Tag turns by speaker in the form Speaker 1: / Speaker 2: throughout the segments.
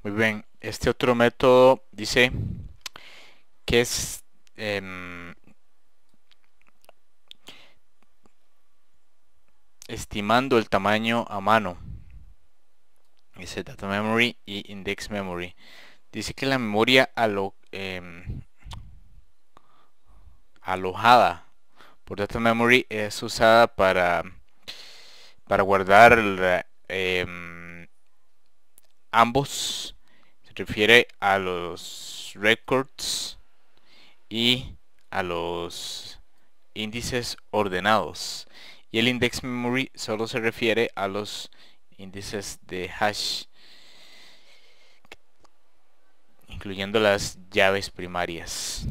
Speaker 1: Muy bien, este otro método dice que es em, estimando el tamaño a mano. Dice data memory y index memory. Dice que la memoria alojada por data memory es usada para guardar ambos. Se refiere a los records y a los índices ordenados. Y el index memory solo se refiere a los índices de hash, incluyendo las llaves primarias.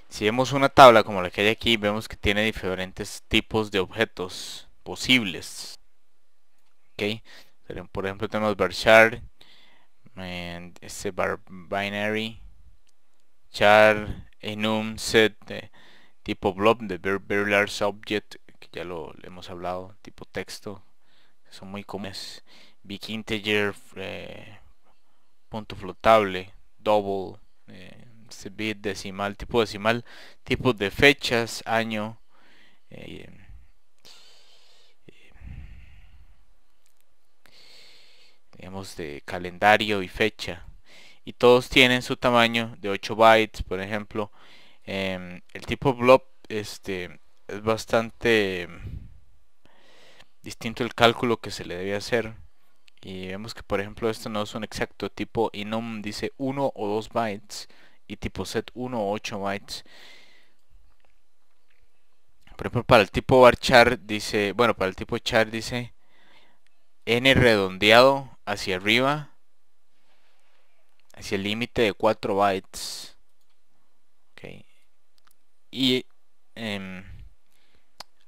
Speaker 1: Si vemos una tabla como la que hay aquí, vemos que tiene diferentes tipos de objetos posibles. ¿Okay? Por ejemplo, tenemos varchar, este binary, char, enum, set, tipo blob, de very large object, que ya lo hemos hablado, tipo texto, que son muy comunes. Big integer, punto flotable, double, bit decimal, tipo de fechas, año, eh, digamos de calendario y fecha. Y todos tienen su tamaño de 8 bytes, por ejemplo. El tipo blob es bastante distinto el cálculo que se le debe hacer. Y vemos que por ejemplo esto no es un exacto. Tipo enum dice 1 o 2 bytes y tipo set 1 o 8 bytes. Por ejemplo, para el tipo varchar dice, bueno, para el tipo char dice n redondeado hacia arriba, hacia el límite de 4 bytes. Okay. Y eh,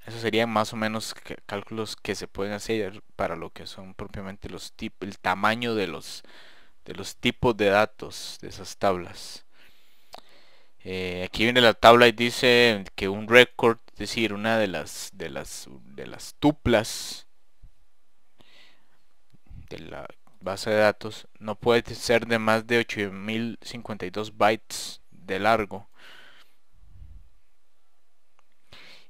Speaker 1: eso serían más o menos cálculos que se pueden hacer para lo que son propiamente el tamaño de los tipos de datos de esas tablas. Aquí viene la tabla y dice que un record, es decir, una de las tuplas de la base de datos, no puede ser de más de 8052 bytes de largo.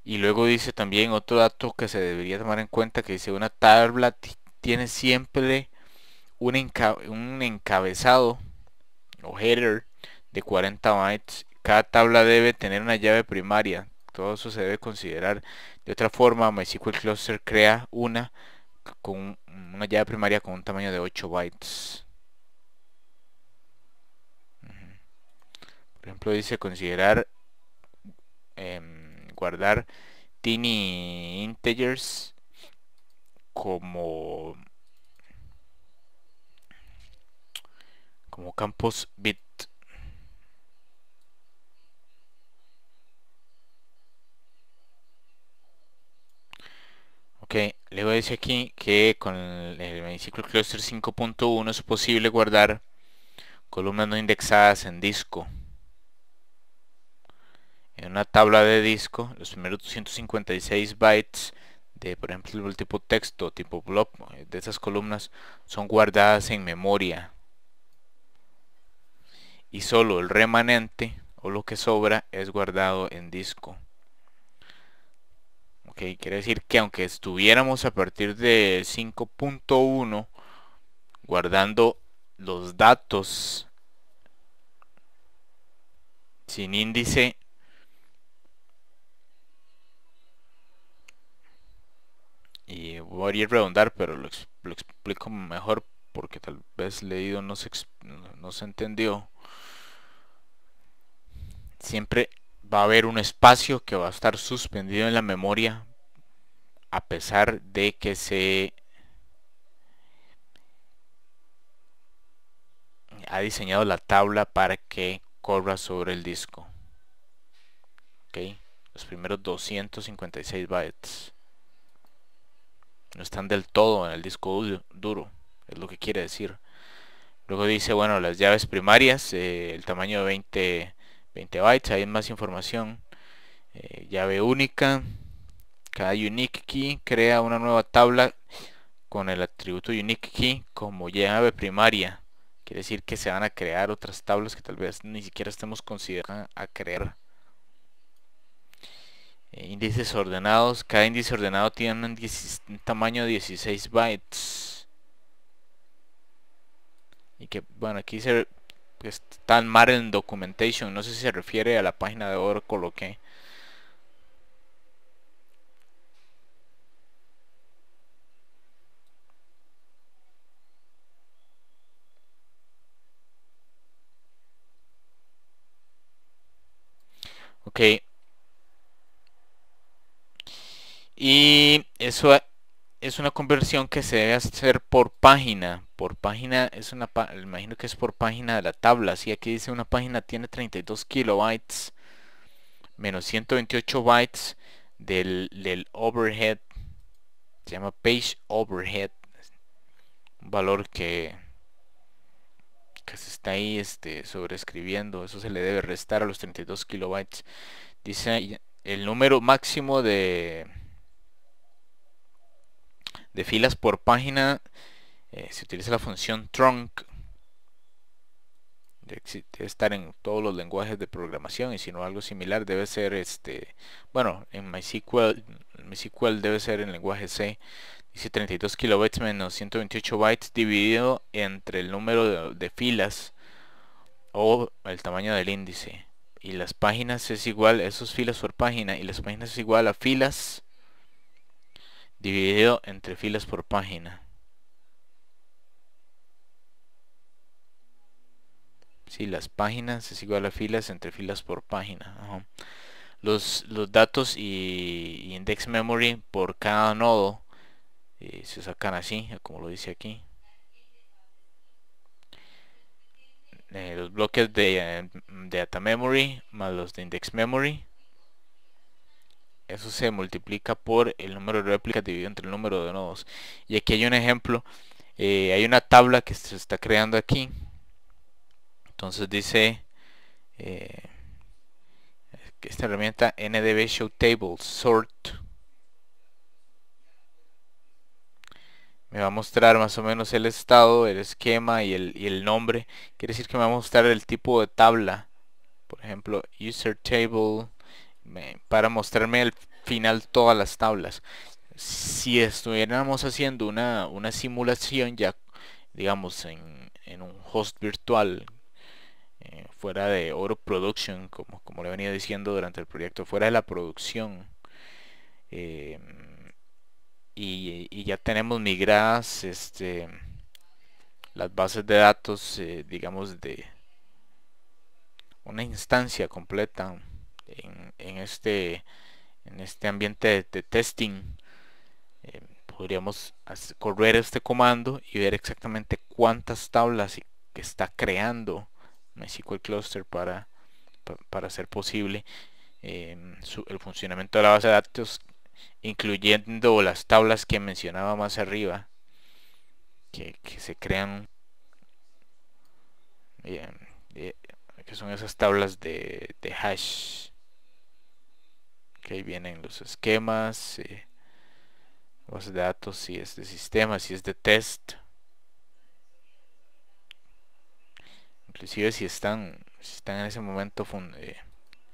Speaker 1: Y luego dice también otro dato que se debería tomar en cuenta, que dice una tabla tiene siempre un encabezado o header de 40 bytes. Cada tabla debe tener una llave primaria. Todo eso se debe considerar. De otra forma, MySQL Cluster crea con una llave primaria con un tamaño de 8 bytes. Por ejemplo, dice considerar guardar tiny integers como, como campos bit. Ok, luego dice aquí que con el MySQL Cluster 5.1 es posible guardar columnas no indexadas en disco. En una tabla de disco, los primeros 256 bytes de, por ejemplo, el tipo texto, tipo blob, de esas columnas son guardadas en memoria. Y solo el remanente o lo que sobra es guardado en disco. Ok, quiere decir que aunque estuviéramos a partir de 5.1 guardando los datos sin índice, y voy a redondar, pero lo explico mejor porque tal vez leído no se entendió. Siempre va a haber un espacio que va a estar suspendido en la memoria a pesar de que se ha diseñado la tabla para que corra sobre el disco. ¿Okay? Los primeros 256 bytes no están del todo en el disco duro, es lo que quiere decir. Luego dice, bueno, las llaves primarias, el tamaño de 20 bytes, hay más información. Llave única, cada unique key crea una nueva tabla con el atributo unique key como llave primaria. Quiere decir que se van a crear otras tablas que tal vez ni siquiera estemos considerando a crear. Índices ordenados. Cada índice ordenado tiene un tamaño de 16 bytes. Y que, bueno, aquí está mal en documentation. No sé si se refiere a la página de Oracle o qué. Ok. Y eso es una conversión que se debe hacer por página. Por página es imagino que es por página de la tabla. Si aquí dice una página tiene 32 kilobytes menos 128 bytes del overhead. Se llama page overhead. Un valor que se está ahí sobreescribiendo. Eso se le debe restar a los 32 kilobytes. Dice el número máximo de filas por página. Se utiliza la función trunc. Debe estar en todos los lenguajes de programación, y si no algo similar debe ser bueno, en MySQL debe ser en lenguaje C. Dice 32 kilobytes menos 128 bytes dividido entre el número de filas o el tamaño del índice, y las páginas es igual, esos filas por página, y las páginas es igual a filas dividido entre filas por página. Sí, las páginas es igual a filas entre filas por página. Ajá. Los datos y index memory por cada nodo se sacan así, como lo dice aquí. Los bloques de data memory más los de index memory, eso se multiplica por el número de réplicas dividido entre el número de nodos. Y aquí hay un ejemplo. Hay una tabla que se está creando aquí. Entonces dice que esta herramienta ndb show tables sort me va a mostrar más o menos el estado, el esquema y el nombre. Quiere decir que me va a mostrar el tipo de tabla. Por ejemplo, user table, para mostrarme al final todas las tablas. Si estuviéramos haciendo una simulación ya, digamos, en un host virtual, fuera de Oro Production, como le venía diciendo durante el proyecto, fuera de la producción, eh, y ya tenemos migradas las bases de datos, digamos, de una instancia completa en este ambiente de testing. Podríamos correr este comando y ver exactamente cuántas tablas que está creando MySQL Cluster para hacer posible el funcionamiento de la base de datos, incluyendo las tablas que mencionaba más arriba, que se crean, eh, que son esas tablas de hash, que ahí vienen los esquemas, bases de datos, si es de sistema, si es de test, inclusive si están en ese momento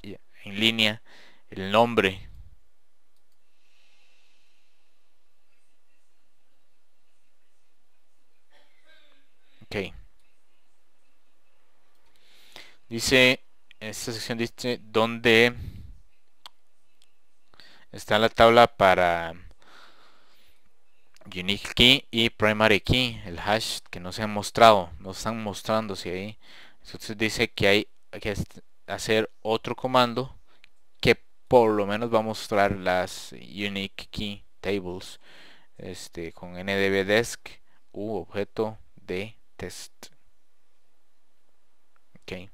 Speaker 1: en línea, el nombre. Ok, dice, esta sección dice dónde está la tabla para unique key y primary key, el hash que no se han mostrado, no están mostrándose ahí. Entonces dice que hay que hacer otro comando que por lo menos va a mostrar las unique key tables, con ndbdesc u objeto de test. Ok,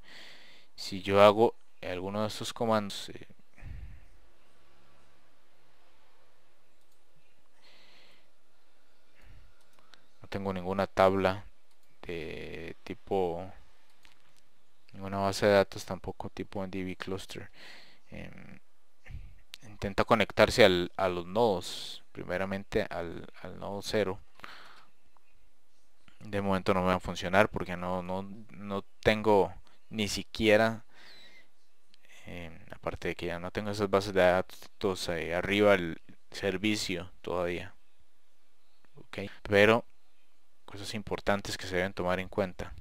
Speaker 1: si yo hago alguno de estos comandos, no tengo ninguna tabla de tipo, ninguna base de datos tampoco tipo NDB cluster. Intenta conectarse a los nodos, primeramente al nodo 0, De momento no me va a funcionar porque no tengo ni siquiera, aparte de que ya no tengo esas bases de datos arriba el servicio todavía. Ok, pero cosas importantes que se deben tomar en cuenta.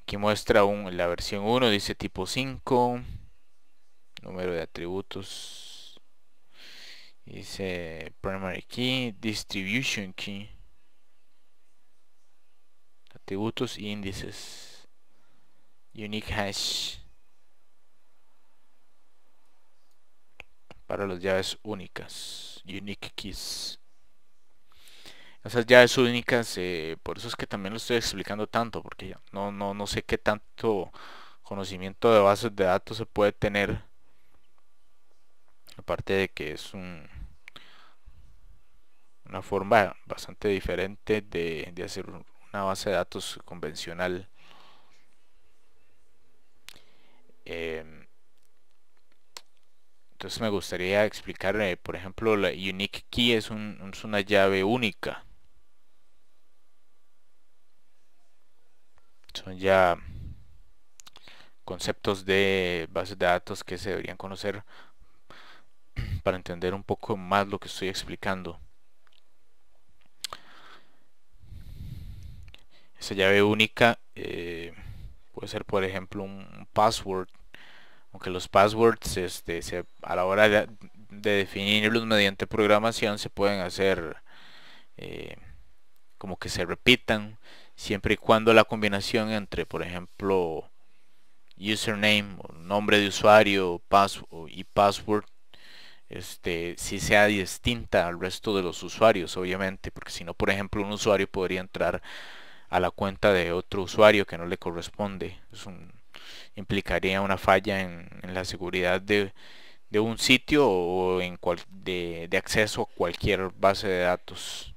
Speaker 1: Aquí muestra la versión 1, dice tipo 5, número de atributos, dice primary key, distribution key, atributos y índices, unique hash para las llaves únicas, unique keys. Esas llaves únicas, por eso es que también lo estoy explicando tanto, porque ya no sé qué tanto conocimiento de bases de datos se puede tener, aparte de que es una forma bastante diferente de hacer una base de datos convencional. Entonces me gustaría explicar, por ejemplo, la unique key es una llave única. Son ya conceptos de bases de datos que se deberían conocer para entender un poco más lo que estoy explicando. Esa llave única puede ser, por ejemplo, un password, aunque los passwords a la hora de definirlos mediante programación se pueden hacer eh, como que se repitan, siempre y cuando la combinación entre, por ejemplo, username o nombre de usuario y password si sea distinta al resto de los usuarios, obviamente, porque si no, por ejemplo, un usuario podría entrar a la cuenta de otro usuario que no le corresponde. Implicaría una falla en la seguridad de un sitio o de acceso a cualquier base de datos.